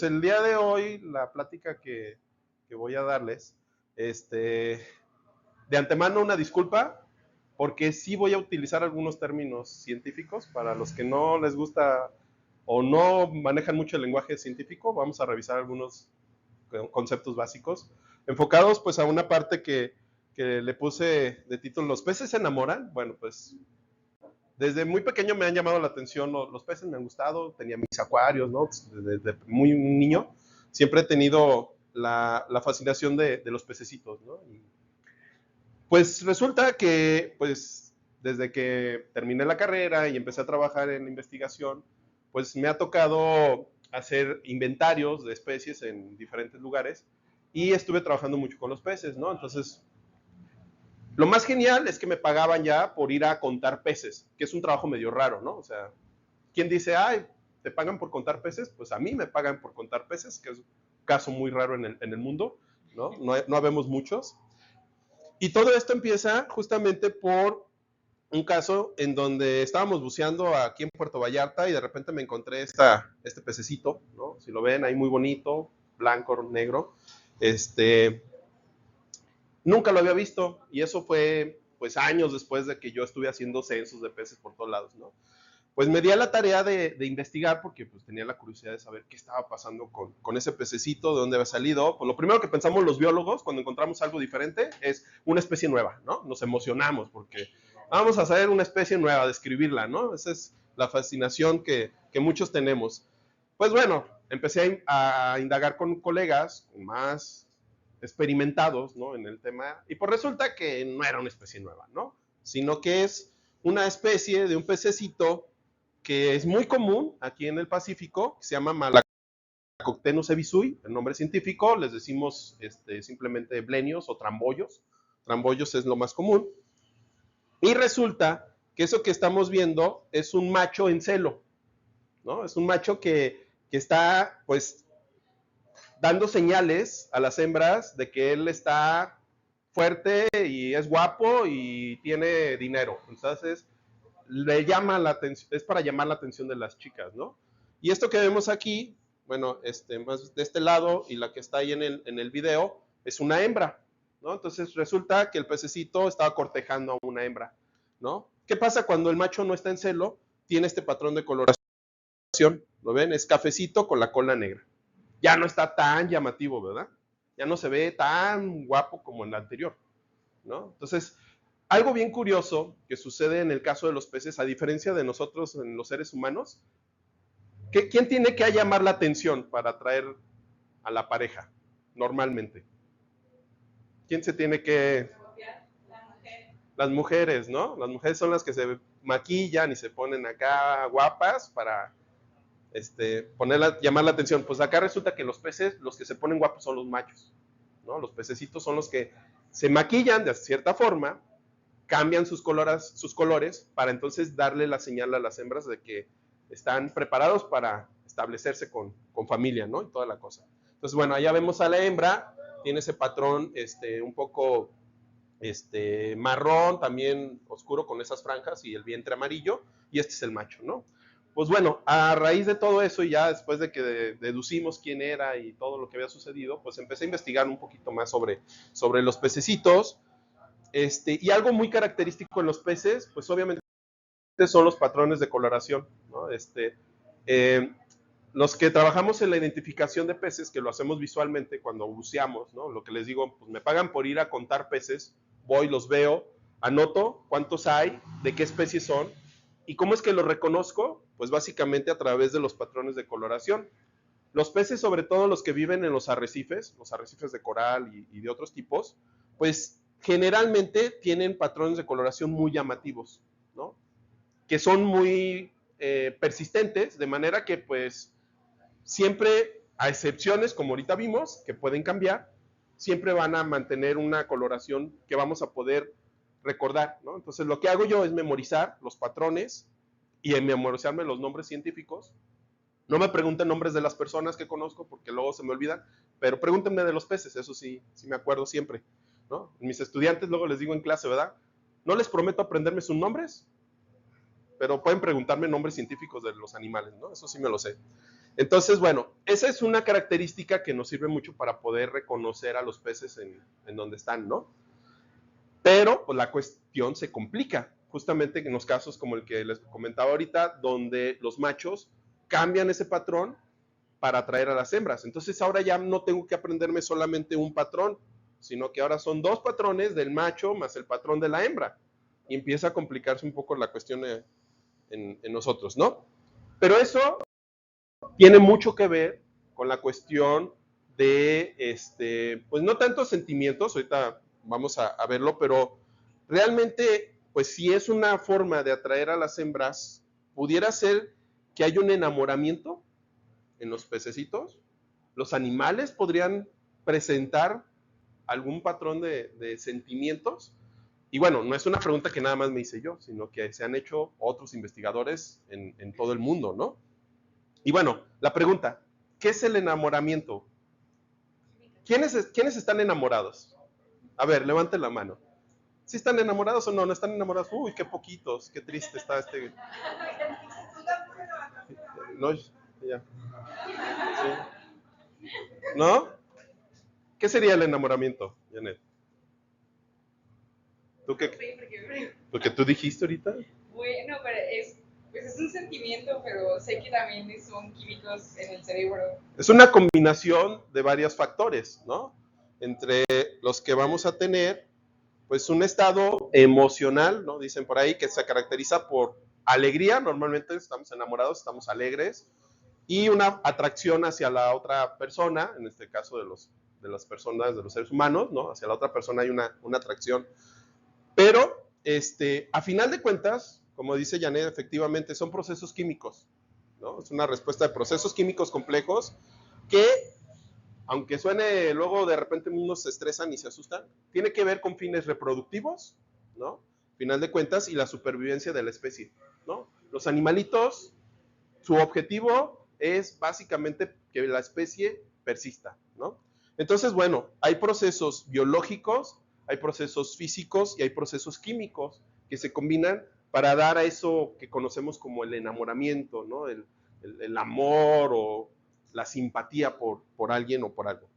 pues el día de hoy, la plática que voy a darles, de antemano una disculpa, porque sí voy a utilizar algunos términos científicos para los que no les gusta o no manejan mucho el lenguaje científico. Vamos a revisar algunos conceptos básicos, enfocados pues a una parte que le puse de título, ¿los peces se enamoran? Bueno, pues desde muy pequeño me han llamado la atención los peces, me han gustado, tenía mis acuarios, ¿no? Desde muy niño siempre he tenido la fascinación de los pececitos, ¿no? Y pues resulta que, pues, desde que terminé la carrera y empecé a trabajar en investigación, pues me ha tocado hacer inventarios de especies en diferentes lugares y estuve trabajando mucho con los peces, ¿no? Entonces, lo más genial es que me pagaban ya por ir a contar peces, que es un trabajo medio raro, ¿no? O sea, ¿quién dice, ay, te pagan por contar peces? Pues a mí me pagan por contar peces, que es un caso muy raro en el mundo, ¿no? No habemos muchos. Y todo esto empieza justamente por un caso en donde estábamos buceando aquí en Puerto Vallarta y de repente me encontré este pececito, ¿no? Si lo ven ahí muy bonito, blanco, negro. Nunca lo había visto y eso fue pues años después de que yo estuve haciendo censos de peces por todos lados, ¿no? Pues me di a la tarea de investigar porque pues tenía la curiosidad de saber qué estaba pasando con ese pececito, de dónde había salido. Pues lo primero que pensamos los biólogos cuando encontramos algo diferente es una especie nueva, ¿no? Nos emocionamos porque vamos a saber una especie nueva, describirla, ¿no? Esa es la fascinación que muchos tenemos. Pues bueno, empecé a indagar con colegas más experimentados, ¿no? En el tema, y pues resulta que no era una especie nueva, ¿no? Sino que es una especie de un pececito que es muy común aquí en el Pacífico, que se llama Malacoctenus ebisui, el nombre científico, les decimos simplemente blenios o tramboyos. Tramboyos es lo más común. Y resulta que eso que estamos viendo es un macho en celo, ¿no? Es un macho que está, pues, dando señales a las hembras de que él está fuerte y es guapo y tiene dinero. Entonces, le llama la atención, es para llamar la atención de las chicas, ¿no? Y esto que vemos aquí, bueno, más de este lado y la que está ahí en el video, es una hembra, ¿no? Entonces resulta que el pececito estaba cortejando a una hembra, ¿no? ¿Qué pasa cuando el macho no está en celo? Tiene este patrón de coloración, ¿lo ven? Es cafecito con la cola negra. Ya no está tan llamativo, ¿verdad? Ya no se ve tan guapo como en la anterior, ¿no? Entonces, algo bien curioso que sucede en el caso de los peces, a diferencia de nosotros en los seres humanos, ¿quién tiene que llamar la atención para atraer a la pareja normalmente? ¿Quién se tiene que...? Las mujeres, ¿no? Las mujeres son las que se maquillan y se ponen acá guapas para llamar la atención. Pues acá resulta que los peces, los que se ponen guapos son los machos, ¿no? Los pececitos son los que se maquillan de cierta forma, cambian sus colores para entonces darle la señal a las hembras de que están preparados para establecerse con familia, ¿no? Y toda la cosa. Entonces, bueno, allá vemos a la hembra, tiene ese patrón un poco marrón, también oscuro con esas franjas y el vientre amarillo, y este es el macho, ¿no? Pues bueno, a raíz de todo eso y ya después de que deducimos quién era y todo lo que había sucedido, pues empecé a investigar un poquito más sobre los pececitos. Y algo muy característico en los peces, pues obviamente son los patrones de coloración, ¿no? Los que trabajamos en la identificación de peces, que lo hacemos visualmente cuando buceamos, ¿no? Lo que les digo, pues me pagan por ir a contar peces, voy, los veo, anoto cuántos hay, de qué especies son, y cómo es que los reconozco, pues básicamente a través de los patrones de coloración. Los peces, sobre todo los que viven en los arrecifes de coral y de otros tipos, pues generalmente tienen patrones de coloración muy llamativos, ¿no? Que son muy persistentes, de manera que pues siempre, a excepciones como ahorita vimos, que pueden cambiar, siempre van a mantener una coloración que vamos a poder recordar, ¿no? Entonces lo que hago yo es memorizar los patrones y memorizarme los nombres científicos. No me pregunten nombres de las personas que conozco porque luego se me olvidan, pero pregúntenme de los peces, eso sí, sí me acuerdo siempre, ¿no? Mis estudiantes luego les digo en clase, ¿verdad? No les prometo aprenderme sus nombres, pero pueden preguntarme nombres científicos de los animales, ¿no? Eso sí me lo sé. Entonces, bueno, esa es una característica que nos sirve mucho para poder reconocer a los peces en donde están, ¿no? Pero pues, la cuestión se complica, justamente en los casos como el que les comentaba ahorita, donde los machos cambian ese patrón para atraer a las hembras. Entonces ahora ya no tengo que aprenderme solamente un patrón, sino que ahora son 2 patrones del macho más el patrón de la hembra. Y empieza a complicarse un poco la cuestión en nosotros, ¿no? Pero eso tiene mucho que ver con la cuestión de, pues no tantos sentimientos, ahorita vamos a verlo, pero realmente, pues si es una forma de atraer a las hembras, pudiera ser que hay un enamoramiento en los pececitos. Los animales podrían presentar algún patrón de sentimientos. Y bueno, no es una pregunta que nada más me hice yo, sino que se han hecho otros investigadores en todo el mundo, ¿no? Y bueno, la pregunta, ¿qué es el enamoramiento? ¿Quiénes están enamorados? A ver, levanten la mano. ¿Sí están enamorados o no? ¿No están enamorados? Uy, qué poquitos, qué triste está este. No, ya. Sí. ¿No? ¿Qué sería el enamoramiento, Janet? ¿Tú qué? Porque tú dijiste ahorita. Bueno, pero pues es un sentimiento, pero sé que también son químicos en el cerebro. Es una combinación de varios factores, ¿no? Entre los que vamos a tener, pues un estado emocional, ¿no? Dicen por ahí que se caracteriza por alegría, normalmente estamos enamorados, estamos alegres, y una atracción hacia la otra persona, en este caso de las personas, de los seres humanos, ¿no? Hacia la otra persona hay una atracción. Pero, a final de cuentas, como dice Janet, efectivamente son procesos químicos, ¿no? Es una respuesta de procesos químicos complejos que, aunque suene luego de repente unos se estresan y se asustan, tiene que ver con fines reproductivos, ¿no? Final de cuentas, y la supervivencia de la especie, ¿no? Los animalitos, su objetivo es básicamente que la especie persista, ¿no? Entonces, bueno, hay procesos biológicos, hay procesos físicos y hay procesos químicos que se combinan para dar a eso que conocemos como el enamoramiento, ¿no? El amor o la simpatía por alguien o por algo.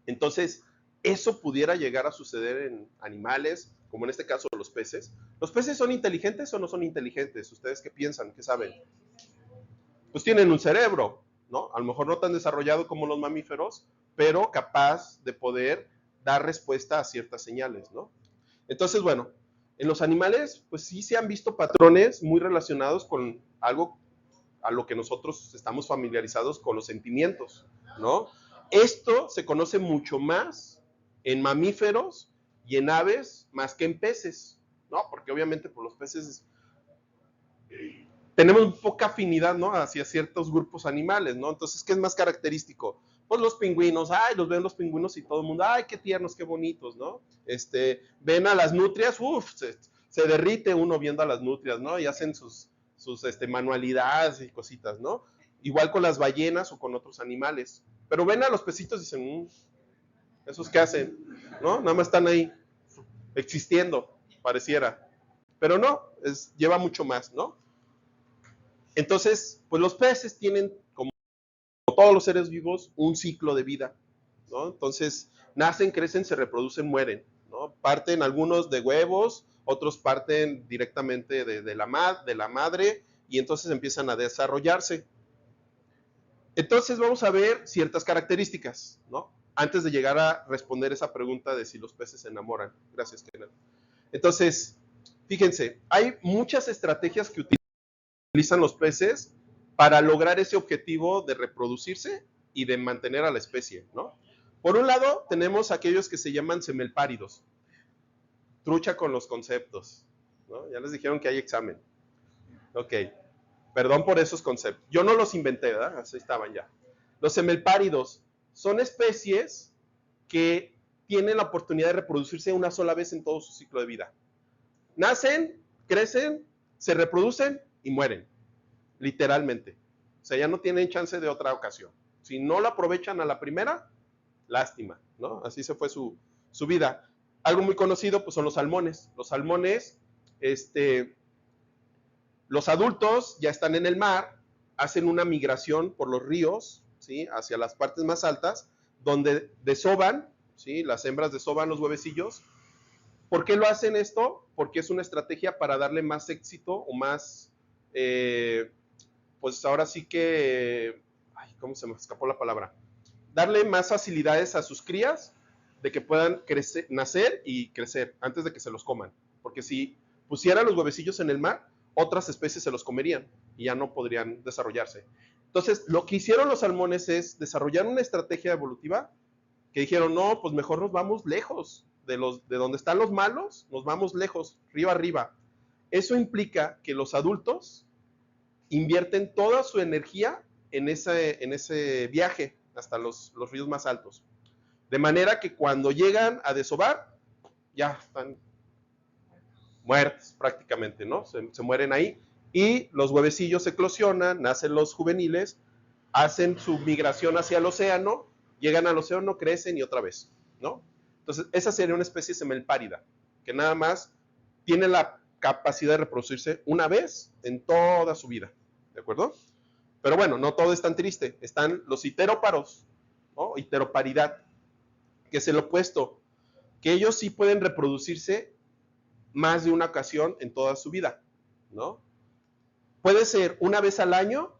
Entonces, eso pudiera llegar a suceder en animales, como en este caso los peces. ¿Los peces son inteligentes o no son inteligentes? ¿Ustedes qué piensan? ¿Qué saben? Pues tienen un cerebro, ¿no? A lo mejor no tan desarrollado como los mamíferos, pero capaz de poder dar respuesta a ciertas señales, ¿no? Entonces, bueno, en los animales, pues sí se han visto patrones muy relacionados con algo a lo que nosotros estamos familiarizados con los sentimientos, ¿no? Esto se conoce mucho más en mamíferos y en aves más que en peces, ¿no? Porque obviamente por los peces tenemos poca afinidad, ¿no? Hacia ciertos grupos animales, ¿no? Entonces, ¿qué es más característico? Pues los pingüinos, ay, los ven los pingüinos y todo el mundo, ay, qué tiernos, qué bonitos, ¿no? Ven a las nutrias, uff, se derrite uno viendo a las nutrias, ¿no? Y hacen sus manualidades y cositas, ¿no? Igual con las ballenas o con otros animales. Pero ven a los pecitos y dicen, ¿esos qué hacen? ¿No? Nada más están ahí existiendo, pareciera. Pero no, lleva mucho más, ¿no? Entonces, pues los peces tienen, como todos los seres vivos, un ciclo de vida, ¿no? Entonces, nacen, crecen, se reproducen, mueren, ¿no? Parten algunos de huevos, otros parten directamente de la madre y entonces empiezan a desarrollarse. Entonces, vamos a ver ciertas características, ¿no? Antes de llegar a responder esa pregunta de si los peces se enamoran. Gracias, Kenneth. Entonces, fíjense, hay muchas estrategias que utilizan los peces para lograr ese objetivo de reproducirse y de mantener a la especie, ¿no? Por un lado, tenemos aquellos que se llaman semelpáridos. Trucha con los conceptos, ¿no? Ya les dijeron que hay examen. Ok, perdón por esos conceptos. Yo no los inventé, ¿verdad? Así estaban ya. Los semelpáridos son especies que tienen la oportunidad de reproducirse una sola vez en todo su ciclo de vida. Nacen, crecen, se reproducen y mueren. Literalmente. O sea, ya no tienen chance de otra ocasión. Si no la aprovechan a la primera, lástima, ¿no? Así se fue su vida. Algo muy conocido, pues son los salmones. Los salmones, Los adultos ya están en el mar, hacen una migración por los ríos, ¿sí? Hacia las partes más altas, donde desovan, ¿sí? Las hembras desovan los huevecillos. ¿Por qué lo hacen esto? Porque es una estrategia para darle más éxito o más, pues ahora sí que, ay, ¿cómo se me escapó la palabra? Darle más facilidades a sus crías de que puedan crecer, nacer y crecer antes de que se los coman. Porque si pusieran los huevecillos en el mar, otras especies se los comerían y ya no podrían desarrollarse. Entonces, lo que hicieron los salmones es desarrollar una estrategia evolutiva que dijeron, no, pues mejor nos vamos lejos de donde están los malos, nos vamos lejos, río arriba. Eso implica que los adultos invierten toda su energía en ese viaje hasta los ríos más altos. De manera que cuando llegan a desovar, ya están muertos prácticamente, ¿no? Se mueren ahí. Y los huevecillos se eclosionan, nacen los juveniles, hacen su migración hacia el océano, llegan al océano, crecen y otra vez, ¿no? Entonces, esa sería una especie semelpárida, que nada más tiene la capacidad de reproducirse una vez en toda su vida, ¿de acuerdo? Pero bueno, no todo es tan triste. Están los iteróparos, ¿no? Iteroparidad, que es el opuesto, que ellos sí pueden reproducirse más de una ocasión en toda su vida, ¿no? Puede ser una vez al año,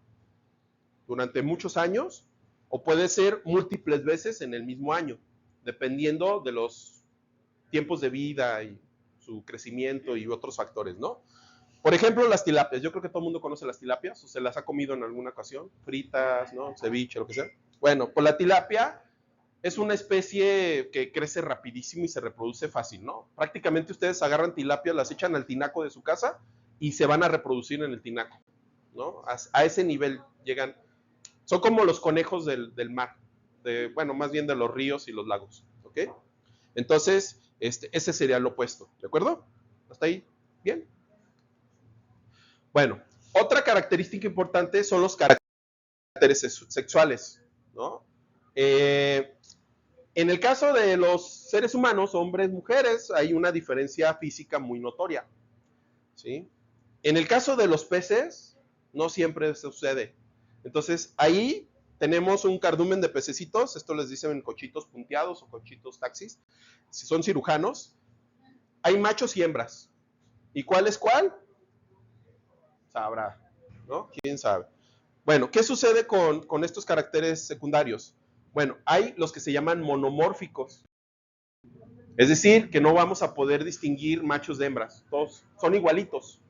durante muchos años, o puede ser múltiples veces en el mismo año, dependiendo de los tiempos de vida y su crecimiento y otros factores, ¿no? Por ejemplo, las tilapias. Yo creo que todo el mundo conoce las tilapias, o se las ha comido en alguna ocasión, fritas, ¿no? Ceviche, lo que sea. Bueno, pues la tilapia es una especie que crece rapidísimo y se reproduce fácil, ¿no? Prácticamente ustedes agarran tilapias, las echan al tinaco de su casa y se van a reproducir en el tinaco, ¿no? A ese nivel llegan. Son como los conejos del mar, bueno, más bien de los ríos y los lagos, ¿ok? Entonces, ese sería lo opuesto, ¿de acuerdo? ¿Hasta ahí? ¿Bien? Bueno, otra característica importante son los caracteres sexuales, ¿no? En el caso de los seres humanos, hombres, mujeres, hay una diferencia física muy notoria, ¿sí? En el caso de los peces, no siempre sucede. Entonces, ahí tenemos un cardumen de pececitos, esto les dicen cochitos punteados o cochitos taxis, si son cirujanos, hay machos y hembras. ¿Y cuál es cuál? Sabrá, ¿no? ¿Quién sabe? Bueno, ¿qué sucede con estos caracteres secundarios? Bueno, hay los que se llaman monomórficos. Es decir, que no vamos a poder distinguir machos de hembras. Todos son igualitos,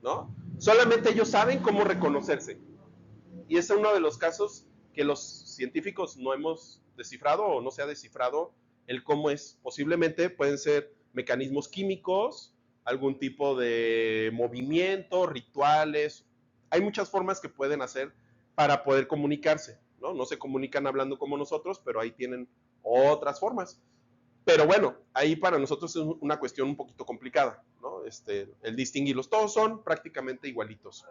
¿no? Solamente ellos saben cómo reconocerse. Y es uno de los casos que los científicos no hemos descifrado o no se ha descifrado el cómo es. Posiblemente pueden ser mecanismos químicos, algún tipo de movimiento, rituales. Hay muchas formas que pueden hacer para poder comunicarse, ¿no? No se comunican hablando como nosotros, pero ahí tienen otras formas. Pero bueno, ahí para nosotros es una cuestión un poquito complicada, ¿no? El distinguirlos. Todos son prácticamente igualitos.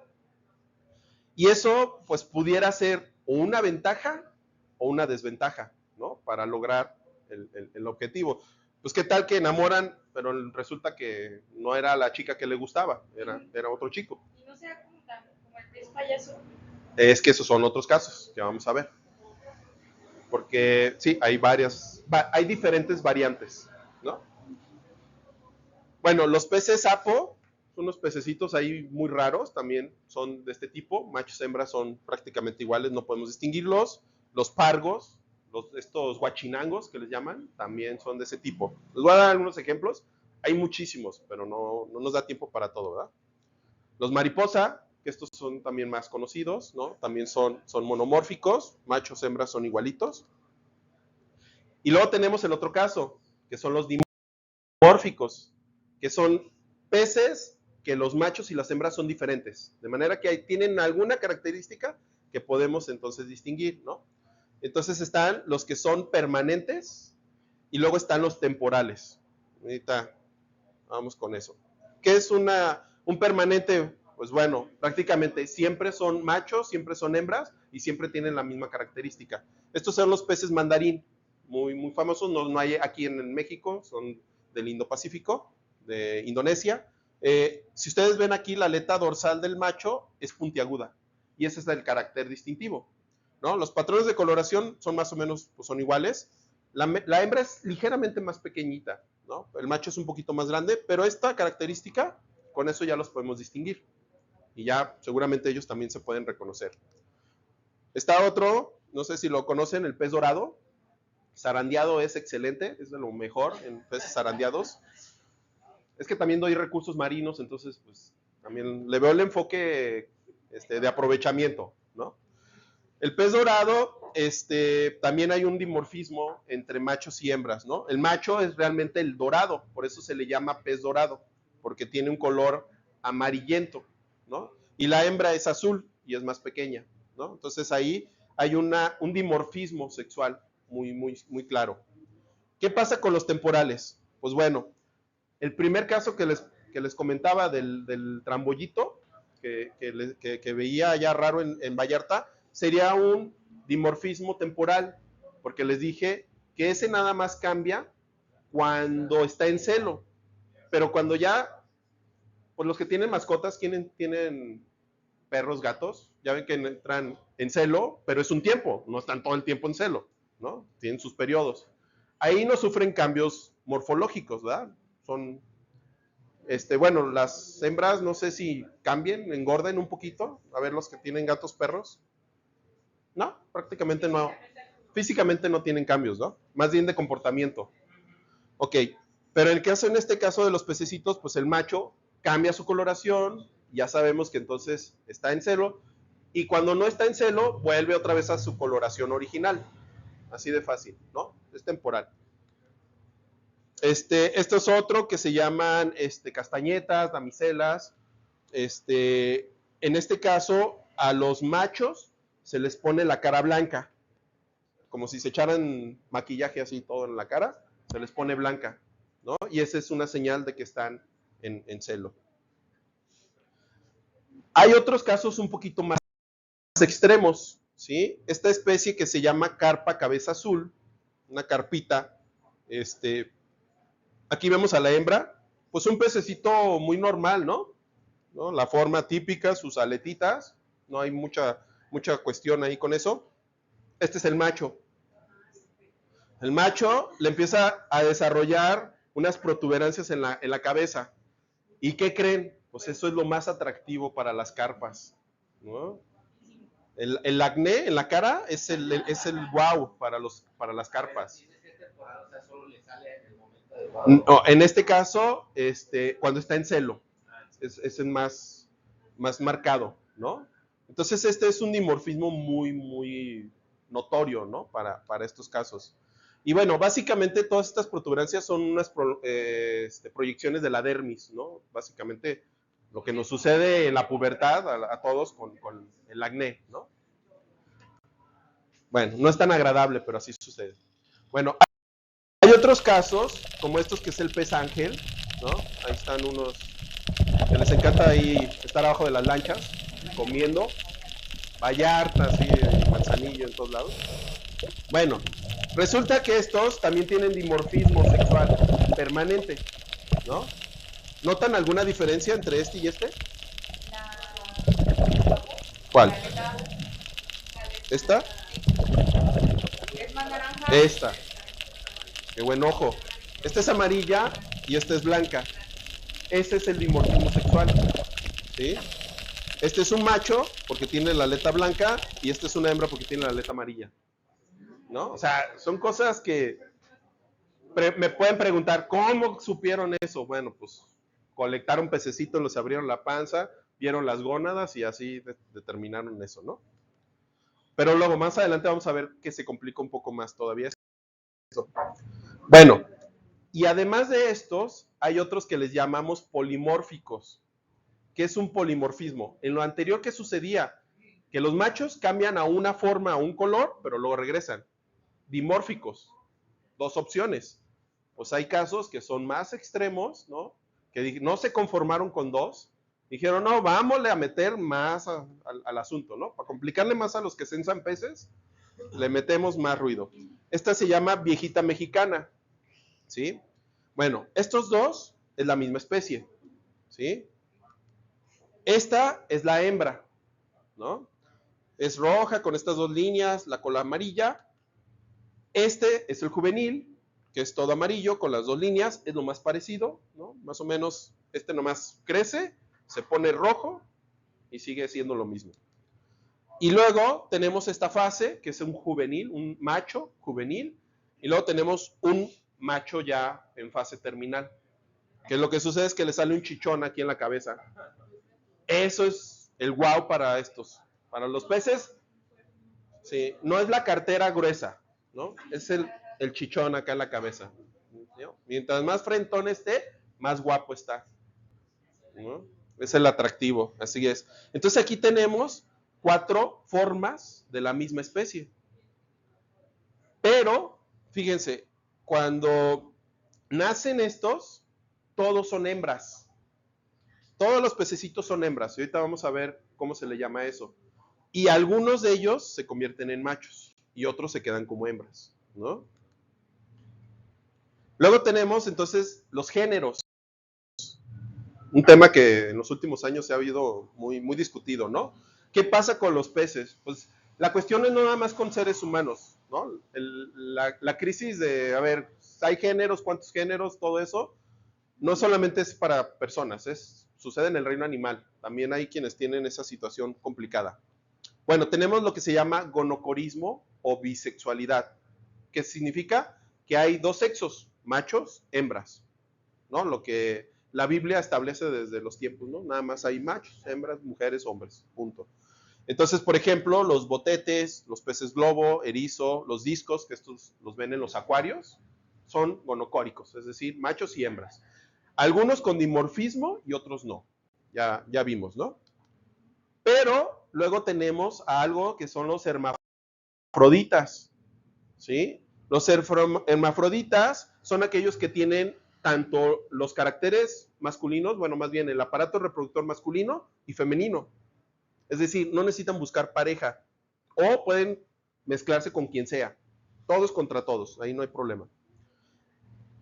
Y eso, pues, pudiera ser una ventaja o una desventaja, ¿no? Para lograr el objetivo. Pues, ¿qué tal que enamoran, pero resulta que no era la chica que le gustaba, era otro chico? Y no sea como el pez payaso. Es que esos son otros casos que vamos a ver. Porque sí, hay diferentes variantes, ¿no? Bueno, los peces sapo son unos pececitos ahí muy raros, también son de este tipo, machos y hembras son prácticamente iguales, no podemos distinguirlos. Los pargos, estos guachinangos que les llaman, también son de ese tipo. Les voy a dar algunos ejemplos, hay muchísimos, pero no nos da tiempo para todo, ¿verdad? Los mariposa, que estos son también más conocidos, ¿no? También son monomórficos, machos y hembras son igualitos. Y luego tenemos el otro caso, que son los dimórficos, que son peces que los machos y las hembras son diferentes, de manera que tienen alguna característica que podemos entonces distinguir, ¿no? Entonces están los que son permanentes y luego están los temporales. Ahorita vamos con eso. ¿Qué es un permanente? Pues bueno, prácticamente siempre son machos, siempre son hembras y siempre tienen la misma característica. Estos son los peces mandarín, muy, muy famosos, no hay aquí en México, son del Indo-Pacífico, de Indonesia. Si ustedes ven aquí, la aleta dorsal del macho es puntiaguda, y ese es el carácter distintivo, ¿no? Los patrones de coloración son más o menos, pues son iguales. La hembra es ligeramente más pequeñita, ¿no? El macho es un poquito más grande, pero esta característica, con eso ya los podemos distinguir. Y ya seguramente ellos también se pueden reconocer. Está otro, no sé si lo conocen, el pez dorado. Zarandeado es excelente, es de lo mejor en peces zarandeados. Es que también doy recursos marinos, entonces pues también le veo el enfoque de aprovechamiento, ¿no? El pez dorado, también hay un dimorfismo entre machos y hembras, ¿no? El macho es realmente el dorado, por eso se le llama pez dorado, porque tiene un color amarillento, ¿no? Y la hembra es azul y es más pequeña, ¿no? Entonces ahí hay un dimorfismo sexual muy claro. ¿Qué pasa con los temporales? Pues bueno, el primer caso que les comentaba del trambollito, que veía allá raro en Vallarta, sería un dimorfismo temporal, porque les dije que ese nada más cambia cuando está en celo, pero cuando ya, pues los que tienen mascotas tienen perros, gatos, ya ven que entran en celo, pero es un tiempo, no están todo el tiempo en celo, ¿no? Tienen sus periodos. Ahí no sufren cambios morfológicos, ¿verdad? Son, bueno, las hembras no sé si cambien, engorden un poquito, a ver los que tienen gatos, perros. No, prácticamente no. Físicamente no tienen cambios, ¿no? Más bien de comportamiento. Ok, pero en este caso de los pececitos, pues el macho cambia su coloración, ya sabemos que entonces está en celo, y cuando no está en celo, vuelve otra vez a su coloración original. Así de fácil, ¿no? Es temporal. Esto es otro que se llaman castañetas, damiselas. En este caso, a los machos se les pone la cara blanca, como si se echaran maquillaje así todo en la cara, se les pone blanca, ¿no? Y esa es una señal de que están en celo. Hay otros casos un poquito más extremos, ¿sí? Esta especie que se llama carpa cabeza azul, una carpita, aquí vemos a la hembra, pues un pececito muy normal, ¿no? La forma típica, sus aletitas, no hay mucha cuestión ahí con eso. Este es el macho. El macho le empieza a desarrollar unas protuberancias en la cabeza. ¿Y qué creen? Pues eso es lo más atractivo para las carpas, ¿no? El acné en la cara es el wow para las carpas. No, en este caso, cuando está en celo, es el más marcado, ¿no? Entonces este es un dimorfismo muy notorio, ¿no? Para estos casos. Y bueno, básicamente todas estas protuberancias son unas proyecciones de la dermis, ¿no? Básicamente lo que nos sucede en la pubertad a todos con el acné, ¿no? Bueno, no es tan agradable, pero así sucede. Bueno, hay otros casos, como estos que es el pez ángel, ¿no? Ahí están unos que les encanta ahí estar abajo de las lanchas, comiendo, Vallarta, así, Manzanillo, en todos lados. Bueno, resulta que estos también tienen dimorfismo sexual permanente, ¿no? ¿Notan alguna diferencia entre este y este? ¿Cuál? ¿Esta? Es más naranja. Esta. Qué buen ojo. Esta es amarilla y esta es blanca. Ese es el dimorfismo sexual, ¿sí? Este es un macho porque tiene la aleta blanca y este es una hembra porque tiene la aleta amarilla, ¿no? O sea, son cosas que me pueden preguntar, ¿cómo supieron eso? Bueno, pues colectaron pececitos, los abrieron la panza, vieron las gónadas y así determinaron eso, ¿no? Pero luego, más adelante vamos a ver que se complica un poco más todavía eso. Bueno, y además de estos, hay otros que les llamamos polimórficos. ¿Qué es un polimorfismo? En lo anterior, ¿qué sucedía? Que los machos cambian a una forma, a un color, pero luego regresan. Dimórficos, dos opciones. Pues hay casos que son más extremos, ¿no? Que no se conformaron con dos, dijeron, no, vámosle a meter más al asunto, ¿no? Para complicarle más a los que censan peces, le metemos más ruido. Esta se llama viejita mexicana, ¿sí? Bueno, estos dos es la misma especie, ¿sí? Esta es la hembra, ¿no? Es roja con estas dos líneas, la cola amarilla. Este es el juvenil, que es todo amarillo con las dos líneas, es lo más parecido, ¿no? Más o menos, este nomás crece, se pone rojo y sigue siendo lo mismo. Y luego tenemos esta fase, que es un juvenil, un macho juvenil, y luego tenemos un macho ya en fase terminal, que lo que sucede es que le sale un chichón aquí en la cabeza. Eso es el wow para estos. Para los peces, sí, no es la cartera gruesa, ¿no? Es el chichón acá en la cabeza, ¿no? Mientras más frentón esté, más guapo está, ¿no? Es el atractivo, así es. Entonces aquí tenemos 4 formas de la misma especie. Pero, fíjense, cuando nacen estos, todos son hembras. Todos los pececitos son hembras. Y ahorita vamos a ver cómo se le llama eso. Y algunos de ellos se convierten en machos y otros se quedan como hembras, ¿no? Luego tenemos entonces los géneros. Un tema que en los últimos años se ha habido muy, muy discutido, ¿no? ¿Qué pasa con los peces? Pues la cuestión es no nada más con seres humanos, ¿no? La crisis de, a ver, ¿hay géneros? ¿Cuántos géneros? Todo eso, no solamente es para personas, sucede en el reino animal. También hay quienes tienen esa situación complicada. Bueno, tenemos lo que se llama gonocorismo o bisexualidad, que significa que hay dos sexos, machos, hembras, ¿no? Lo que la Biblia establece desde los tiempos, ¿no? Nada más hay machos, hembras, mujeres, hombres, punto. Entonces, por ejemplo, los botetes, los peces globo, erizo, los discos, que estos los ven en los acuarios, son gonocóricos, es decir, machos y hembras. Algunos con dimorfismo y otros no. Ya vimos, ¿no? Pero luego tenemos algo que son los hermafroditas, ¿sí? Los hermafroditas son aquellos que tienen tanto los caracteres masculinos, bueno, más bien el aparato reproductor masculino y femenino. Es decir, no necesitan buscar pareja o pueden mezclarse con quien sea. Todos contra todos, ahí no hay problema.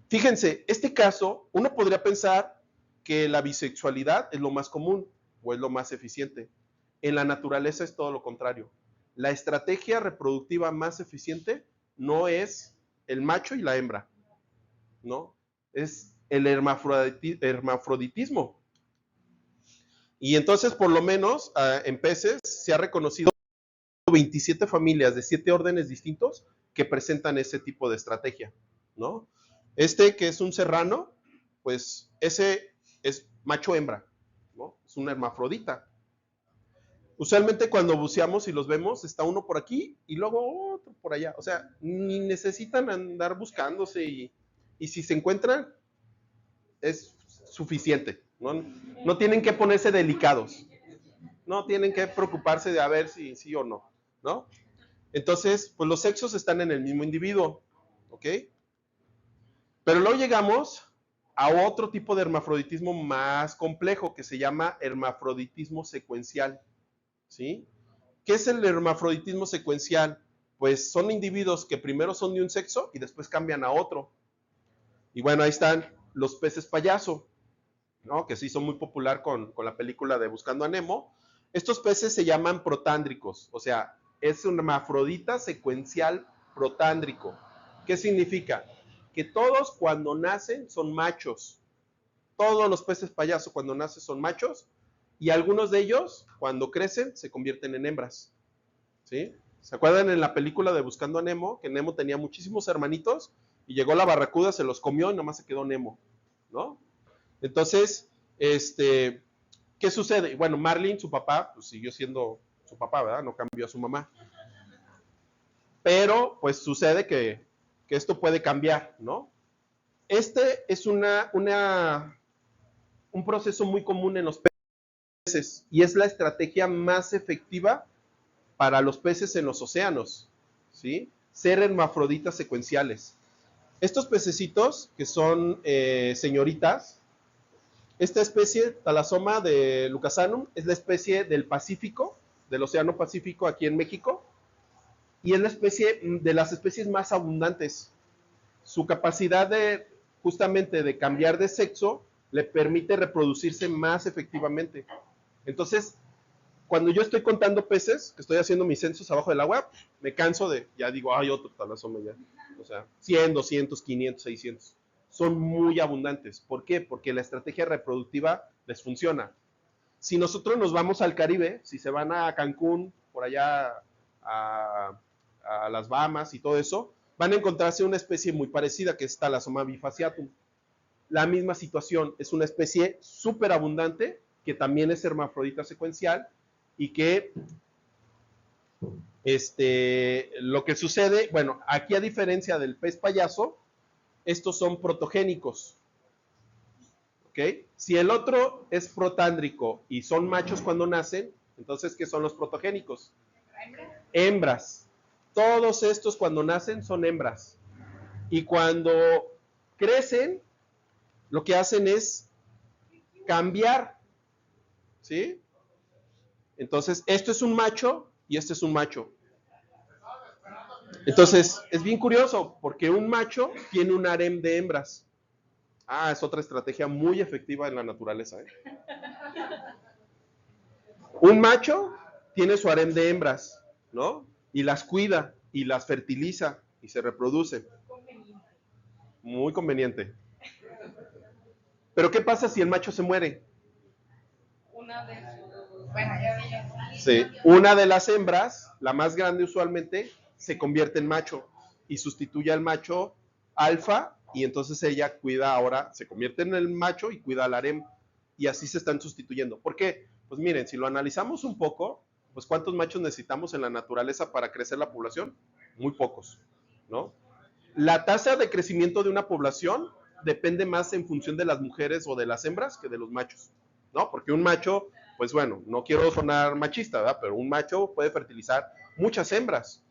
Fíjense, este caso, uno podría pensar que la bisexualidad es lo más común o es lo más eficiente. En la naturaleza es todo lo contrario. La estrategia reproductiva más eficiente no es el macho y la hembra, ¿no? Es el hermafroditismo. Y entonces, por lo menos, en peces se ha reconocido 27 familias de 7 órdenes distintos que presentan ese tipo de estrategia, ¿no? Este que es un serrano, pues ese es macho-hembra, ¿no? Es una hermafrodita. Usualmente cuando buceamos y los vemos, está uno por aquí y luego otro por allá. O sea, ni necesitan andar buscándose y si se encuentran, es suficiente. No tienen que ponerse delicados. No tienen que preocuparse de a ver si sí o no, ¿no? Entonces, pues los sexos están en el mismo individuo, ¿ok? Pero luego llegamos a otro tipo de hermafroditismo más complejo que se llama hermafroditismo secuencial, ¿sí? ¿Qué es el hermafroditismo secuencial? Pues son individuos que primero son de un sexo y después cambian a otro. Y bueno, ahí están los peces payaso, ¿no? Que se hizo muy popular con la película de Buscando a Nemo. Estos peces se llaman protándricos, o sea, es un hermafrodita secuencial protándrico. ¿Qué significa? Que todos cuando nacen son machos. Todos los peces payaso cuando nacen son machos y algunos de ellos cuando crecen se convierten en hembras, ¿sí? ¿Se acuerdan en la película de Buscando a Nemo? Que Nemo tenía muchísimos hermanitos y llegó la barracuda, se los comió y nomás se quedó Nemo, ¿no? Entonces, ¿qué sucede? Bueno, Marlin, su papá, pues siguió siendo su papá, ¿verdad? No cambió a su mamá. Pero, pues sucede que esto puede cambiar, ¿no? Este es un proceso muy común en los peces y es la estrategia más efectiva para los peces en los océanos, ¿sí? Ser hermafroditas secuenciales. Estos pececitos, que son señoritas, esta especie, Thalassoma de Lucasanum, es la especie del Pacífico, del Océano Pacífico aquí en México, y es la especie de las especies más abundantes. Su capacidad justamente de cambiar de sexo le permite reproducirse más efectivamente. Entonces, cuando yo estoy contando peces, que estoy haciendo mis censos abajo del agua, me canso de, ya digo, hay otro talasoma ya. O sea, 100, 200, 500, 600. Son muy abundantes. ¿Por qué? Porque la estrategia reproductiva les funciona. Si nosotros nos vamos al Caribe, si se van a Cancún, por allá a las Bahamas y todo eso, van a encontrarse una especie muy parecida, que es Thalassoma bifasciatum. La misma situación, es una especie súper abundante, que también es hermafrodita secuencial, y que lo que sucede, bueno, aquí a diferencia del pez payaso, estos son protogénicos. ¿Ok? Si el otro es protándrico y son machos cuando nacen, entonces, ¿qué son los protogénicos? Hembras. Todos estos cuando nacen son hembras. Y cuando crecen, lo que hacen es cambiar. ¿Sí? Entonces, esto es un macho y este es un macho. Entonces, es bien curioso, porque un macho tiene un harem de hembras. Ah, es otra estrategia muy efectiva en la naturaleza, ¿eh? Un macho tiene su harem de hembras, ¿no? Y las cuida, y las fertiliza, y se reproduce. Muy conveniente. Pero ¿qué pasa si el macho se muere? Una de sus... Bueno, ya. Sí, una de las hembras, la más grande usualmente, se convierte en macho y sustituye al macho alfa, y entonces ella cuida ahora, se convierte en el macho y cuida al harem, y así se están sustituyendo. ¿Por qué? Pues miren, si lo analizamos un poco, pues ¿cuántos machos necesitamos en la naturaleza para crecer la población? Muy pocos, ¿no? La tasa de crecimiento de una población depende más en función de las mujeres o de las hembras que de los machos, ¿no? Porque un macho, pues bueno, no quiero sonar machista, ¿verdad? Pero un macho puede fertilizar muchas hembras,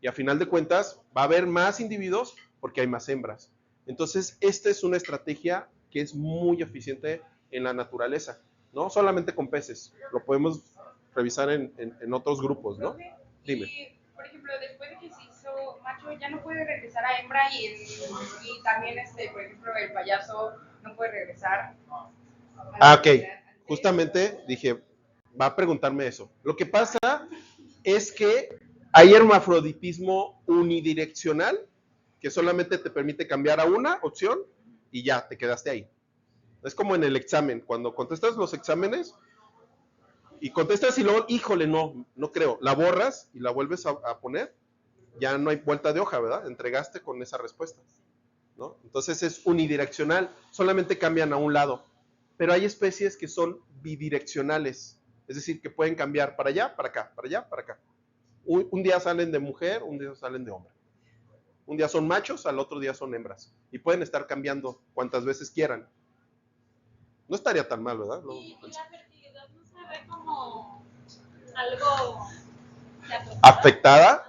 y a final de cuentas va a haber más individuos porque hay más hembras. Entonces, esta es una estrategia que es muy eficiente en la naturaleza, no solamente con peces, lo podemos revisar en otros grupos, ¿no? Dime. Y, por ejemplo, después de que se hizo macho, ya no puede regresar a hembra y también, por ejemplo, el payaso no puede regresar. Ok. Justamente dije, va a preguntarme eso. Lo que pasa es que hay hermafroditismo unidireccional, que solamente te permite cambiar a una opción y ya, te quedaste ahí. Es como en el examen, cuando contestas los exámenes y contestas y luego, híjole, no creo, la borras y la vuelves a poner, ya no hay vuelta de hoja, ¿verdad? Entregaste con esa respuesta, ¿no? Entonces es unidireccional, solamente cambian a un lado. Pero hay especies que son bidireccionales, es decir, que pueden cambiar para allá, para acá, para allá, para acá. Un día salen de mujer, un día salen de hombre. Un día son machos, al otro día son hembras. Y pueden estar cambiando cuantas veces quieran. No estaría tan mal, ¿verdad? Y la fertilidad no se ve como algo afectada.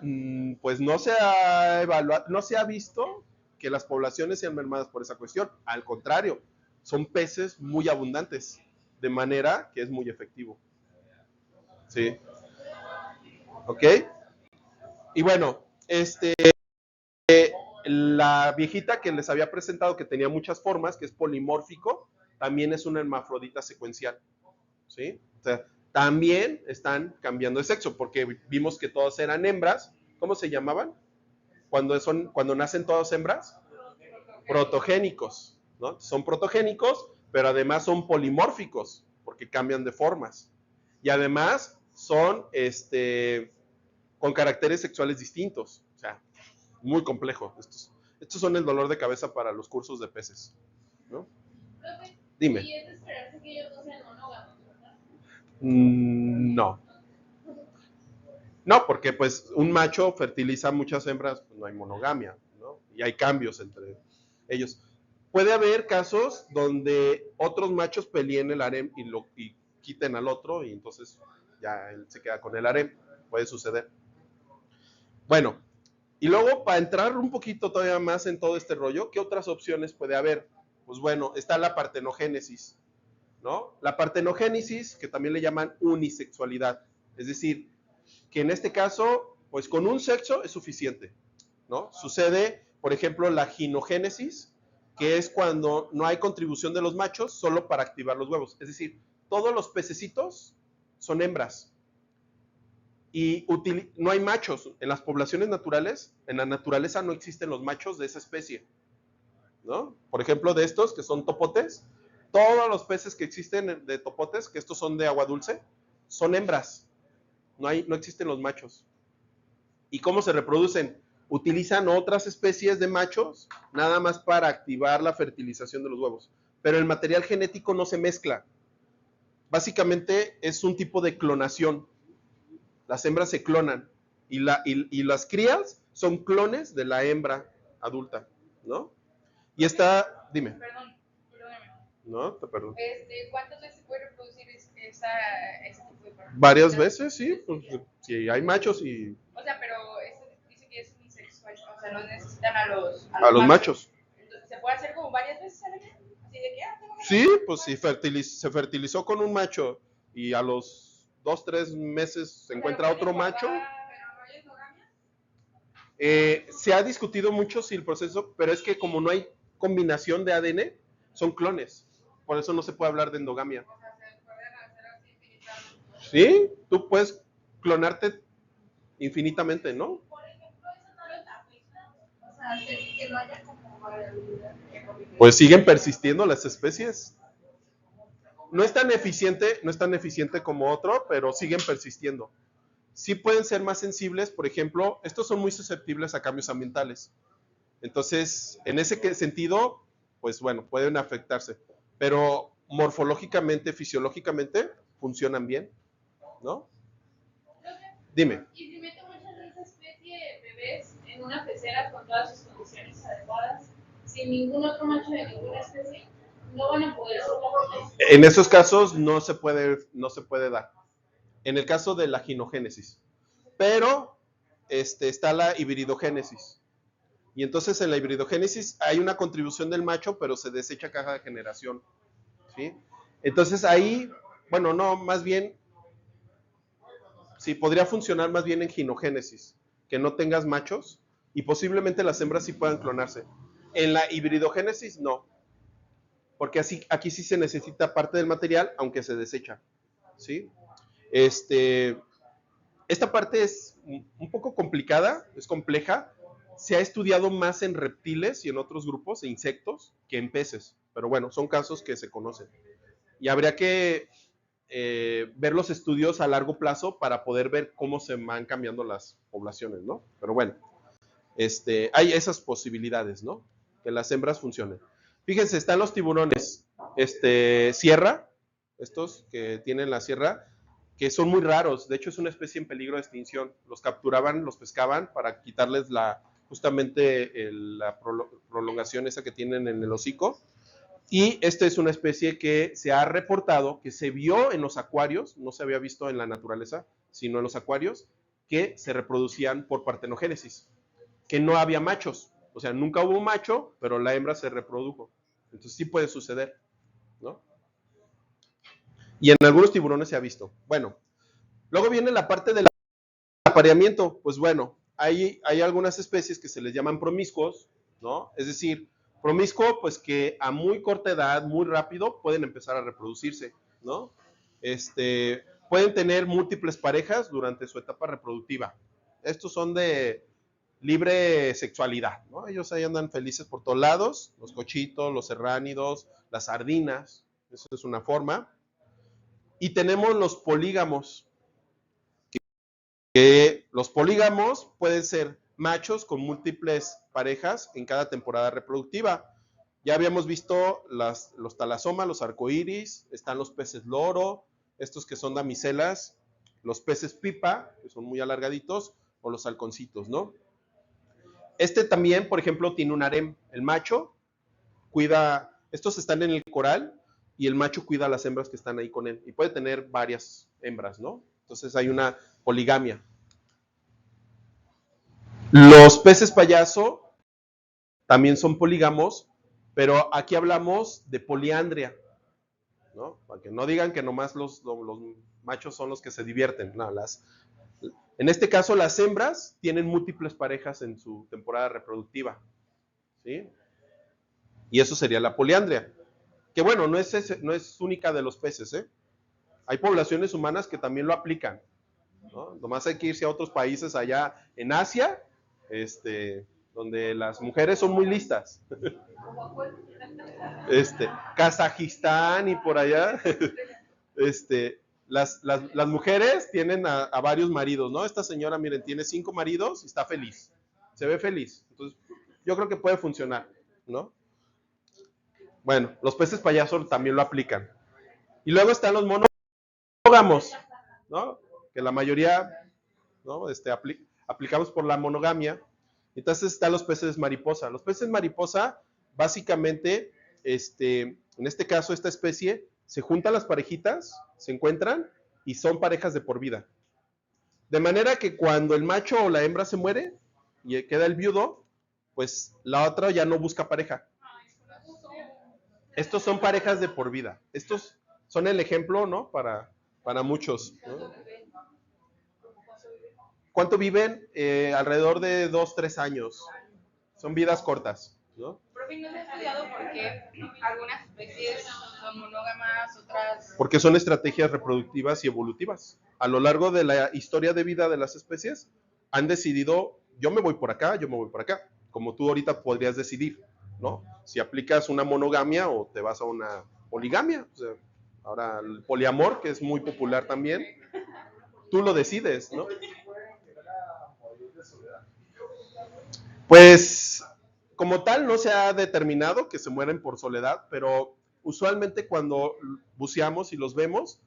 Pues no se ha evaluado, no se ha visto que las poblaciones sean mermadas por esa cuestión. Al contrario, son peces muy abundantes, de manera que es muy efectivo. ¿Sí? ¿Ok? Y bueno, la viejita que les había presentado, que tenía muchas formas, que es polimórfico, también es una hermafrodita secuencial. ¿Sí? O sea, también están cambiando de sexo, porque vimos que todas eran hembras. ¿Cómo se llamaban? Cuando nacen todas hembras, protogénicos, ¿no? Son protogénicos, pero además son polimórficos, porque cambian de formas. Y además son con caracteres sexuales distintos. O sea, muy complejo. Estos son el dolor de cabeza para los cursos de peces, ¿no? Dime. Y es de esperarse que ellos no sean monógamos, ¿verdad? No. No, porque pues un macho fertiliza muchas hembras, pues no hay monogamia, ¿no? Y hay cambios entre ellos. Puede haber casos donde otros machos peleen el harem y quiten al otro, y entonces ya él se queda con el harem. Puede suceder. Bueno, y luego para entrar un poquito todavía más en todo este rollo, ¿qué otras opciones puede haber? Pues bueno, está la partenogénesis, ¿no? La partenogénesis, que también le llaman unisexualidad, es decir, que en este caso, pues con un sexo es suficiente, ¿no? Sucede, por ejemplo, la ginogénesis, que es cuando no hay contribución de los machos solo para activar los huevos. Es decir, todos los pececitos son hembras. Y no hay machos. En las poblaciones naturales, en la naturaleza no existen los machos de esa especie, ¿no? Por ejemplo, de estos que son topotes, todos los peces que existen de topotes, que estos son de agua dulce, son hembras. No existen los machos. ¿Y cómo se reproducen? Utilizan otras especies de machos nada más para activar la fertilización de los huevos. Pero el material genético no se mezcla. Básicamente es un tipo de clonación. Las hembras se clonan y las crías son clones de la hembra adulta, ¿no? Y esta, dime. Perdóname. No, te perdono. ¿Cuántas veces se puede reproducir ese tipo de pareja? Varias veces, sí. Pues, sí, hay machos y... O sea, pero dice que es unisexual, o sea, no necesitan a los machos. Entonces, ¿se puede hacer como varias veces al año? Así de que, tengo que Sí, pues si se fertilizó con un macho y a los 2-3 meses se encuentra otro macho. ¿Pero no hay endogamia? Se ha discutido mucho si el proceso, pero es que como no hay combinación de ADN, son clones. Por eso no se puede hablar de endogamia. O sea, se pueden hacer así infinitamente. Sí, tú puedes clonarte infinitamente, ¿no? Por ejemplo, eso no les afecta. O sea, que no haya como variabilidad. Pues siguen persistiendo las especies. No es tan eficiente como otro, pero siguen persistiendo. Sí pueden ser más sensibles, por ejemplo, estos son muy susceptibles a cambios ambientales. Entonces, en ese sentido, pues bueno, pueden afectarse. Pero morfológicamente, fisiológicamente, funcionan bien, ¿no? Dime. Y si meto muchas de esa especie de bebés en una pecera con todas sus condiciones adecuadas, sin ningún otro macho de ninguna especie, no van a poder soportar. En esos casos no se puede dar. En el caso de la ginogénesis. Pero está la hibridogénesis. Y entonces en la hibridogénesis hay una contribución del macho, pero se desecha cada generación. ¿Sí? Entonces ahí, bueno, no, más bien, sí, podría funcionar más bien en ginogénesis, que no tengas machos y posiblemente las hembras sí puedan clonarse. En la hibridogénesis no, porque aquí sí se necesita parte del material, aunque se desecha. ¿Sí? Esta parte es un poco complicada, es compleja. Se ha estudiado más en reptiles y en otros grupos, e insectos, que en peces. Pero bueno, son casos que se conocen. Y habría que ver los estudios a largo plazo para poder ver cómo se van cambiando las poblaciones, ¿no? Pero bueno, hay esas posibilidades, ¿no? Que las hembras funcionen. Fíjense, están los tiburones sierra, estos que tienen la sierra, que son muy raros. De hecho, es una especie en peligro de extinción. Los capturaban, los pescaban para quitarles justamente la prolongación esa que tienen en el hocico. Y esta es una especie que se ha reportado, que se vio en los acuarios, no se había visto en la naturaleza, sino en los acuarios, que se reproducían por partenogénesis, que no había machos. O sea, nunca hubo un macho, pero la hembra se reprodujo. Entonces sí puede suceder, ¿no? Y en algunos tiburones se ha visto. Bueno, luego viene la parte del apareamiento. Pues bueno, hay algunas especies que se les llaman promiscuos, ¿no? Es decir, promiscuo, pues que a muy corta edad, muy rápido, pueden empezar a reproducirse, ¿no? Pueden tener múltiples parejas durante su etapa reproductiva. Estos son de libre sexualidad, ¿no? Ellos ahí andan felices por todos lados, los cochitos, los serránidos, las sardinas, eso es una forma. Y tenemos los polígamos, que los polígamos pueden ser machos con múltiples parejas en cada temporada reproductiva. Ya habíamos visto los talasomas, los arcoíris, están los peces loro, estos que son damiselas, los peces pipa, que son muy alargaditos, o los halconcitos, ¿no? También, por ejemplo, tiene un harem. El macho cuida, estos están en el coral y el macho cuida a las hembras que están ahí con él. Y puede tener varias hembras, ¿no? Entonces hay una poligamia. Los peces payaso también son polígamos, pero aquí hablamos de poliandria, ¿no? Para que no digan que nomás los machos son los que se divierten. No, en este caso, las hembras tienen múltiples parejas en su temporada reproductiva, ¿sí? Y eso sería la poliandria. Que bueno, no es única de los peces, ¿eh? Hay poblaciones humanas que también lo aplican, ¿no? Nomás hay que irse a otros países allá en Asia, donde las mujeres son muy listas. Kazajistán y por allá, las mujeres tienen a varios maridos, ¿no? Esta señora, miren, tiene 5 maridos y está feliz, se ve feliz. Entonces, yo creo que puede funcionar, ¿no? Bueno, los peces payaso también lo aplican. Y luego están los monógamos, ¿no? Que la mayoría, ¿no? Aplicamos por la monogamia. Entonces están los peces mariposa. Los peces mariposa, básicamente, en este caso, esta especie, se juntan las parejitas, se encuentran y son parejas de por vida. De manera que cuando el macho o la hembra se muere y queda el viudo, pues la otra ya no busca pareja. Estos son parejas de por vida. Estos son el ejemplo, ¿no? Para muchos, ¿no? ¿Cuánto viven? Alrededor de 2, 3 años. Son vidas cortas, ¿no? Profe, ¿no se ha estudiado por qué algunas especies son monógamas, otras? Porque son estrategias reproductivas y evolutivas. A lo largo de la historia de vida de las especies, han decidido, yo me voy por acá, yo me voy por acá. Como tú ahorita podrías decidir, ¿no? Si aplicas una monogamia o te vas a una poligamia. O sea, ahora el poliamor, que es muy popular también, tú lo decides, ¿no? Pues, como tal, no se ha determinado que se mueren por soledad, pero usualmente cuando buceamos y los vemos,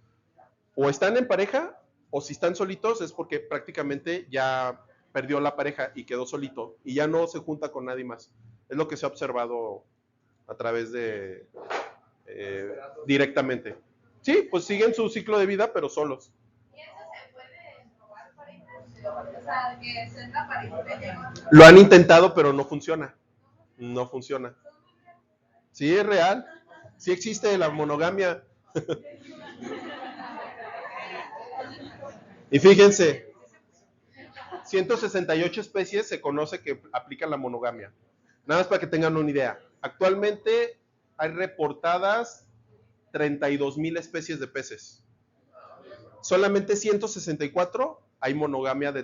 o están en pareja, o si están solitos es porque prácticamente ya perdió la pareja y quedó solito, y ya no se junta con nadie más. Es lo que se ha observado a través de directamente. Sí, pues siguen su ciclo de vida, pero solos. ¿Y eso se puede probar parejas? O sea, que sea una pareja. Lo han intentado, pero no funciona. No funciona. Sí, es real. Sí existe la monogamia. Y fíjense, 168 especies se conoce que aplican la monogamia. Nada más para que tengan una idea. Actualmente hay reportadas 32,000 especies de peces. Solamente 164 hay monogamia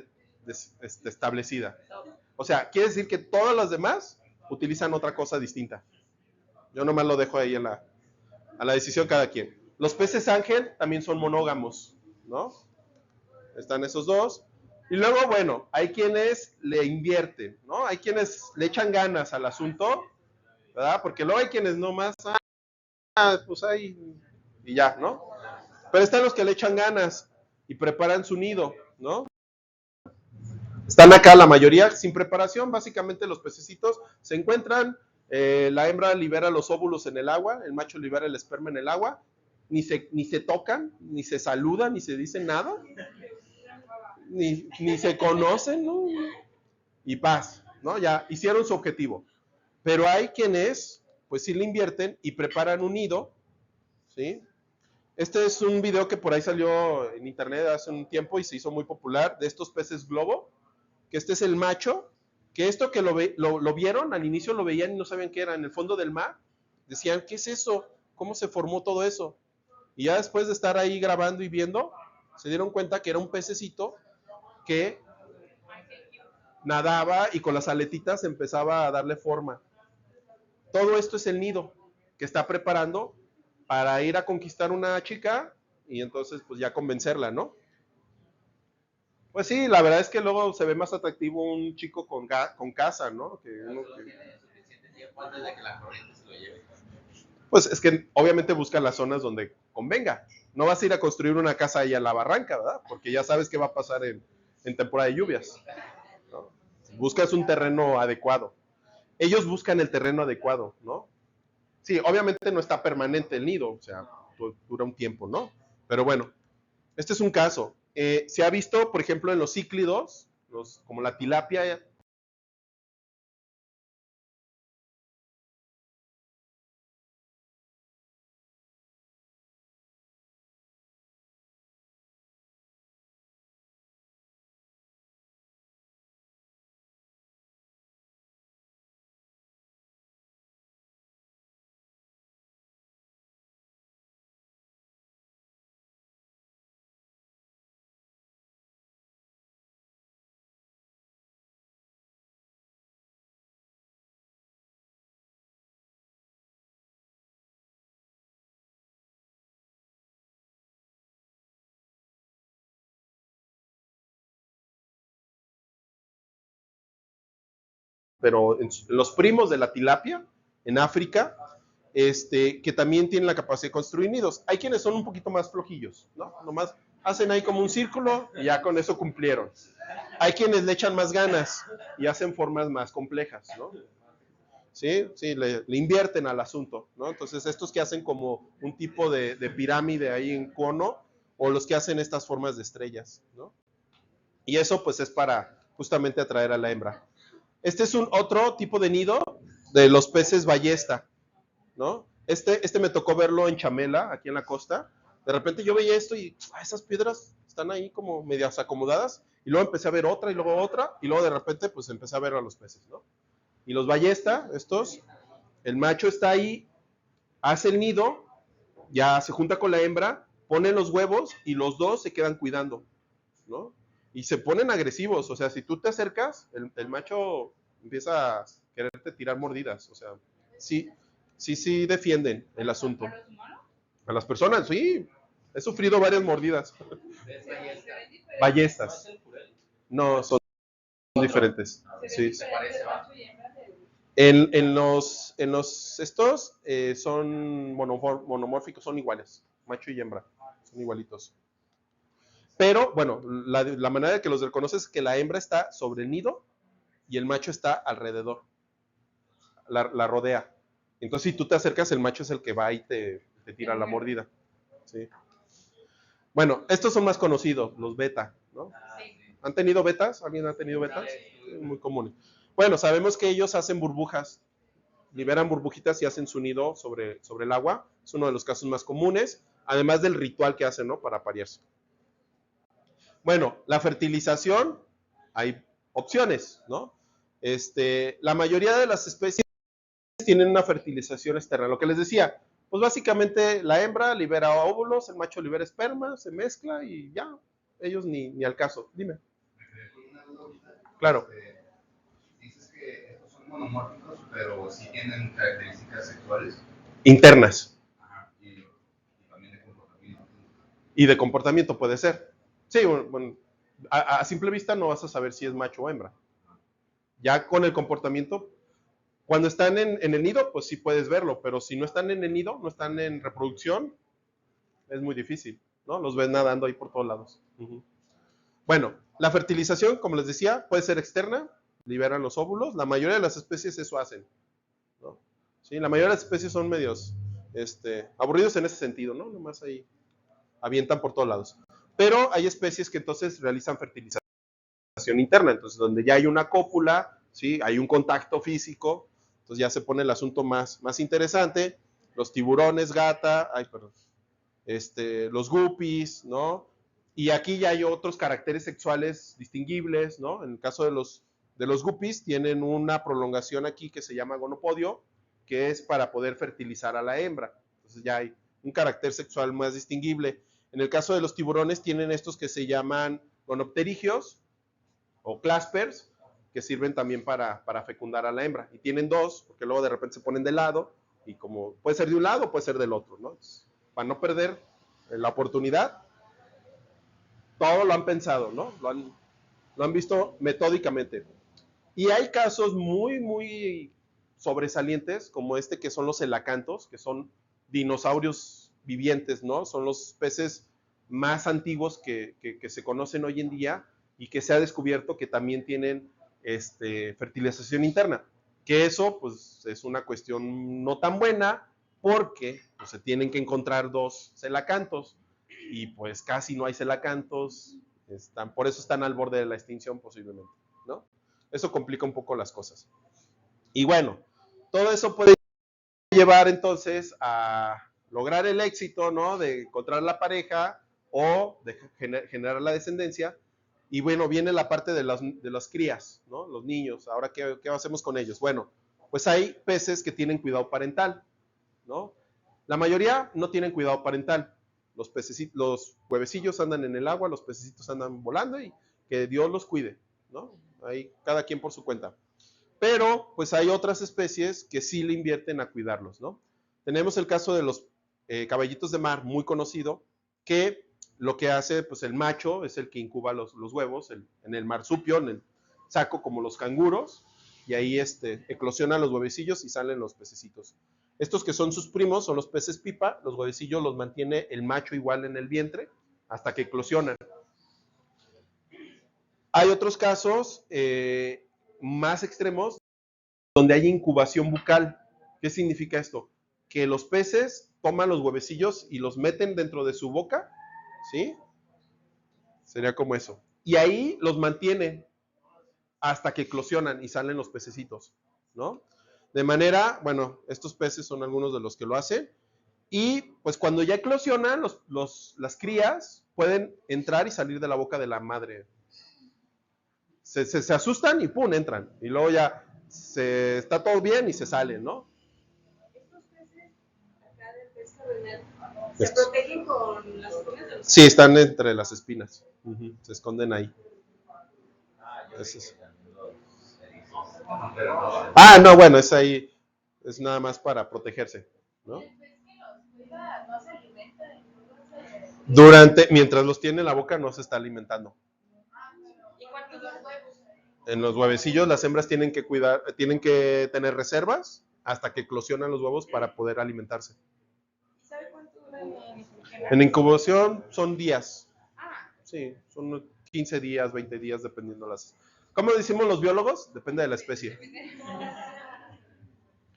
establecida. O sea, quiere decir que todas las demás utilizan otra cosa distinta. Yo nomás lo dejo ahí a la decisión de cada quien. Los peces ángel también son monógamos, ¿no? Están esos dos. Y luego, bueno, hay quienes le invierten, ¿no? Hay quienes le echan ganas al asunto, ¿verdad? Porque luego hay quienes nomás, pues ahí, y ya, ¿no? Pero están los que le echan ganas y preparan su nido, ¿no? Están acá la mayoría sin preparación, básicamente los pececitos se encuentran, la hembra libera los óvulos en el agua, el macho libera el esperma en el agua, ni se tocan, ni se saludan, ni se dicen nada, ni se conocen, ¿no? Y paz, ¿no? Ya hicieron su objetivo. Pero hay quienes, pues sí le invierten y preparan un nido, ¿sí? Este es un video que por ahí salió en internet hace un tiempo y se hizo muy popular, de estos peces globo, que este es el macho, que esto que lo vieron, al inicio lo veían y no sabían qué era, en el fondo del mar, decían, ¿qué es eso? ¿Cómo se formó todo eso? Y ya después de estar ahí grabando y viendo, se dieron cuenta que era un pececito que nadaba y con las aletitas empezaba a darle forma. Todo esto es el nido que está preparando para ir a conquistar una chica y entonces pues ya convencerla, ¿no? Pues sí, la verdad es que luego se ve más atractivo un chico con casa, ¿no? Que uno que... Pues es que obviamente buscan las zonas donde convenga. No vas a ir a construir una casa ahí a la barranca, ¿verdad? Porque ya sabes qué va a pasar en temporada de lluvias, ¿no? Buscas un terreno adecuado. Ellos buscan el terreno adecuado, ¿no? Sí, obviamente no está permanente el nido, o sea, dura un tiempo, ¿no? Pero bueno, este es un caso. Se ha visto, por ejemplo, en los cíclidos, como la tilapia, pero en los primos de la tilapia, en África, que también tienen la capacidad de construir nidos. Hay quienes son un poquito más flojillos, ¿no? Nomás hacen ahí como un círculo y ya con eso cumplieron. Hay quienes le echan más ganas y hacen formas más complejas, ¿no? Sí, sí, le invierten al asunto, ¿no? Entonces, estos que hacen como un tipo de pirámide ahí en cono, o los que hacen estas formas de estrellas, ¿no? Y eso, pues, es para justamente atraer a la hembra. Este es otro tipo de nido de los peces ballesta, ¿no? Este me tocó verlo en Chamela, aquí en la costa. De repente yo veía esto y esas piedras están ahí como medias acomodadas, y luego empecé a ver otra, y luego de repente, pues, empecé a ver a los peces, ¿no? Y los ballesta, estos, el macho está ahí, hace el nido, ya se junta con la hembra, pone los huevos y los dos se quedan cuidando, ¿no? Y se ponen agresivos, o sea, si tú te acercas, el macho empieza a quererte tirar mordidas, o sea, sí defienden el asunto. ¿A los humanos? A las personas, sí, he sufrido varias mordidas. Ballestas. No, son diferentes. Sí. En los estos son monomórficos, son iguales, macho y hembra, son igualitos. Pero, bueno, la manera de que los reconoces es que la hembra está sobre el nido y el macho está alrededor, la rodea. Entonces, si tú te acercas, el macho es el que va y te tira la mordida. ¿Sí? Bueno, estos son más conocidos, los beta, ¿no? ¿Han tenido betas? ¿Alguien ha tenido betas? Muy comunes. Bueno, sabemos que ellos hacen burbujas, liberan burbujitas y hacen su nido sobre el agua. Es uno de los casos más comunes, además del ritual que hacen, ¿no? Para aparearse. Bueno, la fertilización, hay opciones, ¿no? La mayoría de las especies tienen una fertilización externa. Lo que les decía, pues básicamente la hembra libera óvulos, el macho libera esperma, se mezcla y ya, ellos ni al caso. Dime. Claro. Dices que estos son monomórficos, pero sí tienen características sexuales. Internas. Ajá, y también de comportamiento. Y de comportamiento puede ser. Sí, bueno, a simple vista no vas a saber si es macho o hembra. Ya con el comportamiento, cuando están en el nido, pues sí puedes verlo, pero si no están en el nido, no están en reproducción, es muy difícil, ¿no? Los ves nadando ahí por todos lados. Bueno, la fertilización, como les decía, puede ser externa, liberan los óvulos. La mayoría de las especies eso hacen, ¿no? Sí, la mayoría de las especies son medios aburridos en ese sentido, ¿no? Nomás ahí avientan por todos lados. Pero hay especies que entonces realizan fertilización interna, entonces donde ya hay una cópula, ¿sí? Hay un contacto físico, entonces ya se pone el asunto más interesante. Los tiburones gata, los guppies, ¿no? Y aquí ya hay otros caracteres sexuales distinguibles, ¿no? En el caso de los guppies, tienen una prolongación aquí que se llama gonopodio, que es para poder fertilizar a la hembra. Entonces ya hay un carácter sexual más distinguible. En el caso de los tiburones, tienen estos que se llaman gonopterigios o claspers, que sirven también para fecundar a la hembra. Y tienen dos, porque luego de repente se ponen de lado, y como puede ser de un lado, puede ser del otro, ¿no? Entonces, para no perder la oportunidad, todo lo han pensado, ¿no? Lo han visto metódicamente. Y hay casos muy sobresalientes, como que son los elacantos, que son dinosaurios vivientes, ¿no? Son los peces más antiguos que se conocen hoy en día y que se ha descubierto que también tienen fertilización interna. Que eso, pues, es una cuestión no tan buena, porque pues, se tienen que encontrar dos celacantos y pues casi no hay celacantos, por eso están al borde de la extinción posiblemente, ¿no? Eso complica un poco las cosas. Y bueno, todo eso puede llevar entonces a lograr el éxito, ¿no? De encontrar la pareja o de generar la descendencia. Y bueno, viene la parte de las crías, ¿no? Los niños. Ahora, ¿qué hacemos con ellos? Bueno, pues hay peces que tienen cuidado parental, ¿no? La mayoría no tienen cuidado parental. Los huevecillos andan en el agua, los pececitos andan volando y que Dios los cuide, ¿no? Ahí cada quien por su cuenta. Pero, pues hay otras especies que sí le invierten a cuidarlos, ¿no? Tenemos el caso de los caballitos de mar, muy conocido, que lo que hace, pues el macho es el que incuba los huevos en el marsupio, en el saco como los canguros, y ahí eclosionan los huevecillos y salen los pececitos. Estos que son sus primos son los peces pipa, los huevecillos los mantiene el macho igual en el vientre hasta que eclosionan. Hay otros casos más extremos donde hay incubación bucal. ¿Qué significa esto? Que los peces toman los huevecillos y los meten dentro de su boca, ¿sí? Sería como eso. Y ahí los mantienen hasta que eclosionan y salen los pececitos, ¿no? De manera, bueno, estos peces son algunos de los que lo hacen. Y pues cuando ya eclosionan, las crías pueden entrar y salir de la boca de la madre. Se asustan y ¡pum! Entran. Y luego ya está todo bien y se salen, ¿no? Estos peces acá del pesca veneno se protegen con las espinas de los... Sí, están entre las espinas. Se esconden ahí. No, bueno, es ahí. Es nada más para protegerse, ¿no? El pez que los cuida no se alimenta, Mientras los tiene en la boca no se está alimentando. ¿Y cuántos los huevos? En los huevecillos las hembras tienen que tener reservas hasta que eclosionan los huevos para poder alimentarse. ¿Sabe cuánto duran en incubación? En incubación son días. Sí, son 15 días, 20 días, dependiendo las... ¿Cómo decimos los biólogos? Depende de la especie.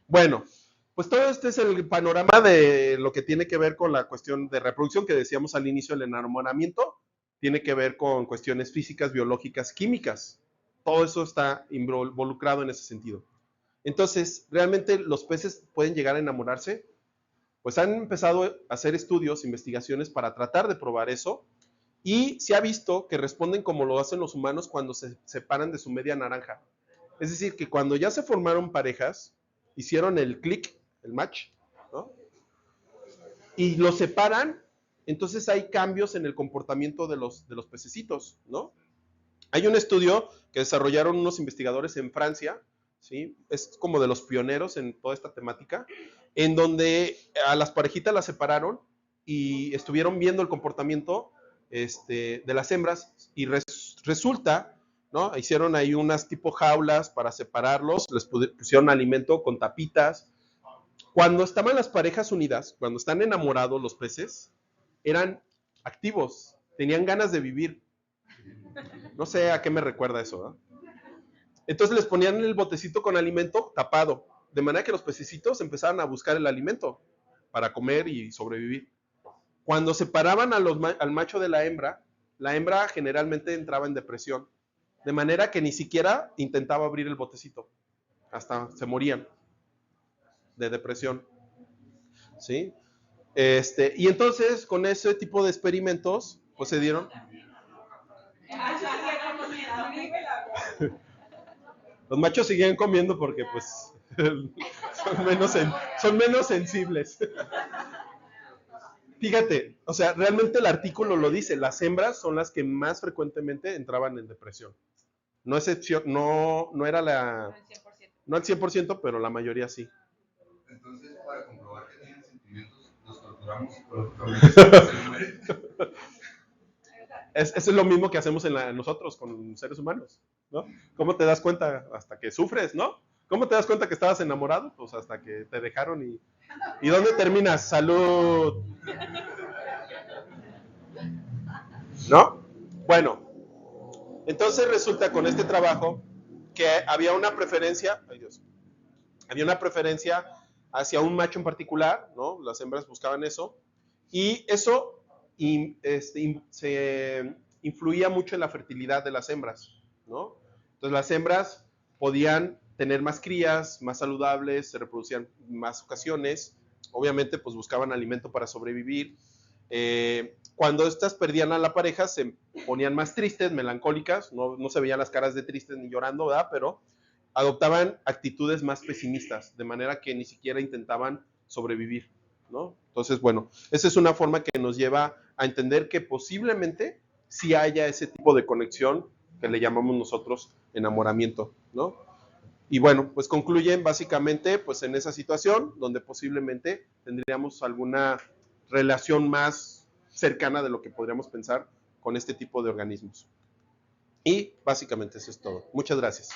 Bueno, pues todo este es el panorama de lo que tiene que ver con la cuestión de reproducción que decíamos al inicio, el enamoramiento. Tiene que ver con cuestiones físicas, biológicas, químicas. Todo eso está involucrado en ese sentido. Entonces, ¿realmente los peces pueden llegar a enamorarse? Pues han empezado a hacer estudios, investigaciones para tratar de probar eso. Y se ha visto que responden como lo hacen los humanos cuando se separan de su media naranja. Es decir, que cuando ya se formaron parejas, hicieron el clic, el match, ¿no? Y los separan, entonces hay cambios en el comportamiento de los pececitos, ¿no? Hay un estudio que desarrollaron unos investigadores en Francia, ¿sí? Es como de los pioneros en toda esta temática, en donde a las parejitas las separaron y estuvieron viendo el comportamiento de las hembras y resulta, ¿no? Hicieron ahí unas tipo jaulas para separarlos, les pusieron alimento con tapitas. Cuando estaban las parejas unidas, cuando están enamorados los peces, eran activos, tenían ganas de vivir. No sé a qué me recuerda eso, ¿no? Entonces les ponían el botecito con alimento tapado, de manera que los pececitos empezaban a buscar el alimento para comer y sobrevivir. Cuando separaban al macho de la hembra generalmente entraba en depresión, de manera que ni siquiera intentaba abrir el botecito, hasta se morían de depresión, ¿sí? Y entonces con ese tipo de experimentos, pues se dieron... Los machos siguen comiendo porque pues son menos sensibles. Fíjate, o sea, realmente el artículo lo dice, las hembras son las que más frecuentemente entraban en depresión. No excepción, no era la... No al 100%, pero la mayoría sí. Entonces, para comprobar que tienen sentimientos, los torturamos psicológicamente. Eso es lo mismo que hacemos nosotros con seres humanos, ¿no? ¿Cómo te das cuenta? Hasta que sufres, ¿no? ¿Cómo te das cuenta que estabas enamorado? Pues hasta que te dejaron y... ¿Y dónde terminas? ¡Salud! ¿No? Bueno, entonces resulta con este trabajo que había una preferencia, ay Dios, había una preferencia hacia un macho en particular, ¿no? Las hembras buscaban eso, y eso se influía mucho en la fertilidad de las hembras, ¿no? Entonces las hembras podían tener más crías, más saludables, se reproducían más ocasiones, obviamente pues buscaban alimento para sobrevivir. Cuando estas perdían a la pareja se ponían más tristes, melancólicas, no se veían las caras de tristes ni llorando, ¿verdad? Pero adoptaban actitudes más pesimistas, de manera que ni siquiera intentaban sobrevivir, ¿no? Entonces, bueno, esa es una forma que nos lleva a entender que posiblemente sí haya ese tipo de conexión que le llamamos nosotros enamoramiento, ¿no? Y bueno, pues concluyen básicamente pues en esa situación donde posiblemente tendríamos alguna relación más cercana de lo que podríamos pensar con este tipo de organismos. Y básicamente eso es todo. Muchas gracias.